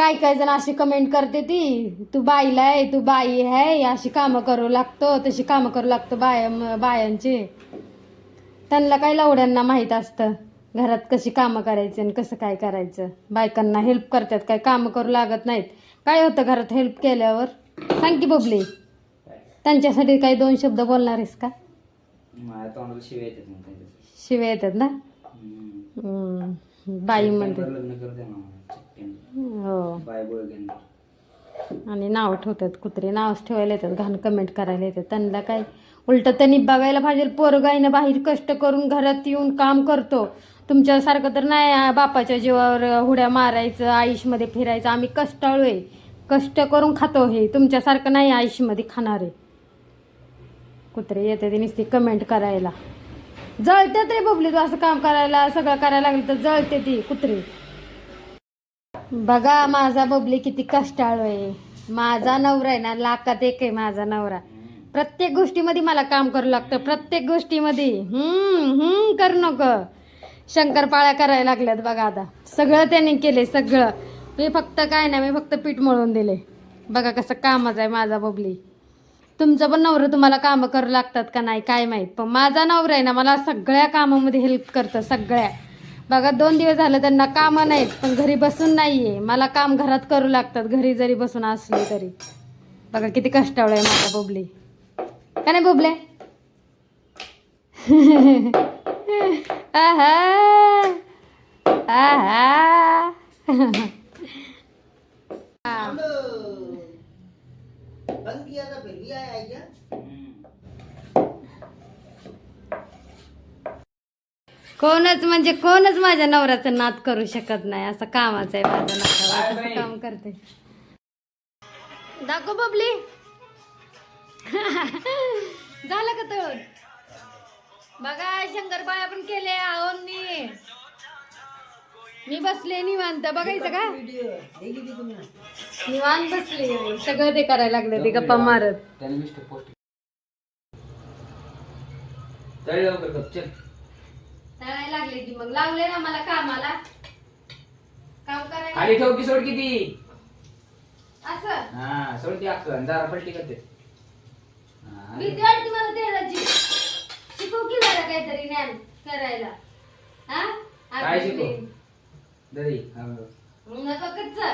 काय काय जण अशी कमेंट करते ती, तू बाईला आहे, तू बाई आहे, अशी कामं करू लागतो, तशी कामं करू लागतो बायांची. त्यांना काय लवड्यांना माहीत असतं घरात कशी कामं करायची आणि कसं काय करायचं. बायकांना हेल्प करतात, काय कामं करू लागत नाहीत. काय होतं घरात हेल्प केल्यावर? सांग की बबली, त्यांच्यासाठी काही 2 शब्द बोलणार आहेस का? शिव्या येतात ना. बाई म्हणते हो. आणि नाव ठेवतात कुत्रे, नावच ठेवायला येतात, घाण कमेंट करायला येतात. त्यांना काय उलट त्यांनी बघायला पाहिजे, पोरगाईनं बाहेर कष्ट करून घरात येऊन काम करतो. तुमच्यासारखं तर नाही बापाच्या जीवावर हुड्या मारायचं, आयुष्यमध्ये फिरायचं. आम्ही कष्टाळू आहे, कष्ट करून खातो. हे तुमच्यासारखं नाही आयुष्यमध्ये खाणारे कुत्रे येते ते नुसती कमेंट करायला. जळतात रे बबली, तू असं काम करायला सगळं करायला लागलं तर जळते ती कुत्रे. बघा माझा बबली किती कष्टाळू आहे. माझा नवरा आहे ना लाखात एक आहे माझा नवरा. प्रत्येक गोष्टीमध्ये मला काम करू लागतं, प्रत्येक गोष्टीमध्ये. करू नको. शंकरपाळ्या करायला लागल्यात बघा आता. सगळं त्याने केले सगळं. मी फक्त काय नाही, मी फक्त पीठ मळून दिले. बघा कसं कामाचं आहे माझा बबली. तुमचं पण नवरं तुम्हाला कामं करू लागतात का नाही काय माहीत, पण माझा नवरा आहे ना मला सगळ्या कामामध्ये हेल्प करतं, सगळ्या. बघा 2 दिवस झालं त्यांना कामं नाहीत, पण घरी बसून नाही आहे, मला काम घरात करू लागतात, घरी जरी बसून असले तरी. बघा किती कष्टाळू आहे माझा बबली, का नाही बबले? आहा आहा. कोणच म्हणजे कोणच माझ्या नवऱ्याचं नाद करू शकत नाही, असं कामाचं आहे माझं नवरा. असं काम करते. दाखव बबली. झालं का तर? बघा शंकरपाळ्या पण केले आहोंनी. मी बसले निवांत, बघायचं का? निवांत बसले, सगळं ते करायला लागले ते गप्पा मारत. तळायला लागले की मग लावले ना मला कामाला. काम करायला खाली ठेव की सोड किती असं. हा सोड ती अक्कल जरा पलटी करते. भीती वाटते मला तेलाची. शिकव की जरा काहीतरी ज्ञान करायला. हा काय शिकू? दही नका कच्चा.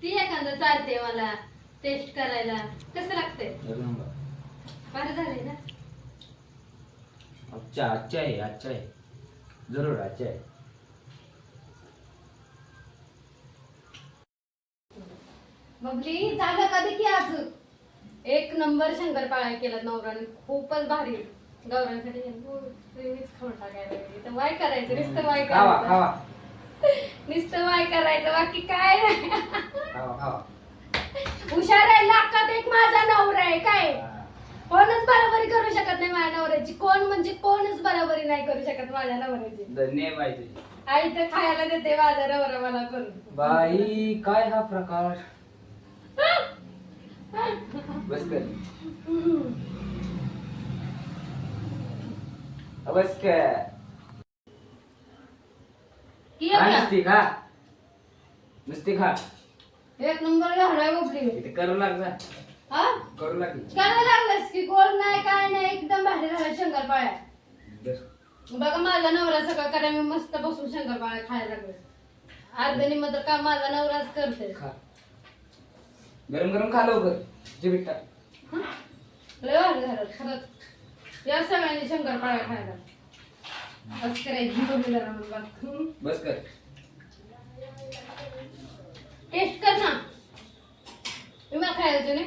ती एखादं चालते मला टेस्ट करायला कसं लागतंय. बरं झालंय ना. अच्छा अच्छा है जरूर अच्छा है. बबली झालं कधी की आज 1 नंबर शंकरपाळ्या केला नवराने, खूपच भारी. गौरांसाठी खाऊन टाकायला तर वाय करायचं, नुसतं वाय करायचं, नुसतं वाय करायचं, बाकी काय नाही. हुशार आहे, लाखात एक माझा नवरा आहे. काय कोणच बरोबरी करू शकत नाही माझ्या नवऱ्याची. कोण म्हणजे कोणच बरोबरी नाही करू शकत माझ्या नवऱ्याची. धन्य बाई तुझी. आई तर खायला देते माझा नवरा मला करून. बाई काय हा प्रकार. बस कर बस कर. नुसती खा, नुसती खा. 1 नंबर झालाय बबली. इथे करू लाग जा. हा करू लाग. करायला लागलास की गोल नाही काय नाही, एकदम भारी झाला शंकरपाळ्या. बघा माझा नवरा सगळं करायला, मी मस्त बसून शंकरपाळ्या खायला लागले. अर्धनी मात्र का माझा नवराच करते. गरम गरम खा लवकर. जिबीट टाक. लय भारी झालं खरंच. या सगळ्यांनी शंकरपाळ्या खायला. बस करायची बघूया जरा. बस कर. टेस्ट कर ना. मी मला खायचं नाही.